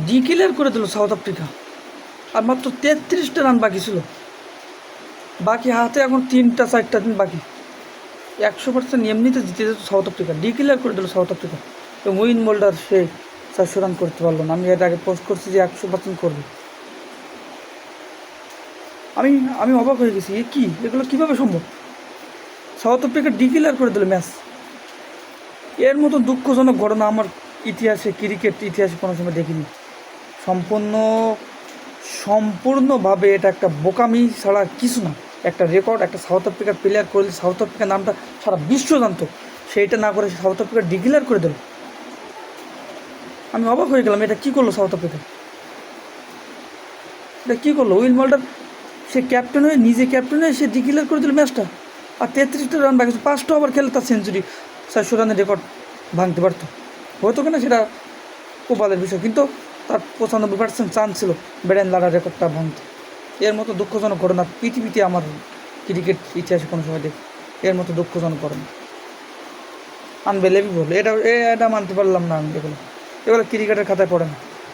Declare করে দিল south Africa, আর মাত্র 33টা রান বাকি ছিল। বাকি হাতে এখন 3-4টা দিন বাকি। 100% এমনিতে জিতে যেত সাউথ আফ্রিকা। ডিক্লেয়ার করে দিল সাউথ আফ্রিকা, এবং উইন বোল্ডার সে 400 রান করতে পারলো না। আমি এর আগে পোস্ট করছি যে 100% করবে। আমি আমি অবাক হয়ে গেছি, এ কি, এগুলো কীভাবে সম্ভব? সাউথ আফ্রিকা ডিক্লেয়ার করে দিল ম্যাচ। এর মতো দুঃখজনক ঘটনা আমার ইতিহাসে, ক্রিকেট ইতিহাসে কোনো সময় দেখিনি। সম্পূর্ণভাবে এটা একটা বোকামি ছাড়া কিছু না। একটা রেকর্ড একটা সাউথ আফ্রিকার প্লেয়ার করলে সাউথ আফ্রিকার নামটা সারা বিশ্ব জানতো, সেইটা না করে সাউথ আফ্রিকা ডিক্লেয়ার করে দিল। আমি অবাক হয়ে গেলাম, এটা কী করলো সাউথ আফ্রিকা? এটা কী করলো? উইল মল্ডার সে ক্যাপ্টেন হয়ে, নিজে ক্যাপ্টেন হয়ে সে ডিক্লেয়ার করে দিল ম্যাচটা। আর 33টা রান বাকি, 5টা ওভার খেলে তার সেঞ্চুরি, 400 রানের রেকর্ড ভাঙতে পারতো। হয়তো কিনা সেটা কপালের বিষয়, কিন্তু তার 95% চান্স ছিল ব্রেন লারার রেকর্ডটা ভাঙতে। এর মতো দুঃখজনক ঘটনা পৃথিবীতে আমার ক্রিকেট ইতিহাসে কোনো সময় দেখি। এর মতো দুঃখজনক ঘটনা আনবিলিভেবল। এটা মানতে পারলাম না আমি। এগুলো ক্রিকেটের খাতায় পড়ে না।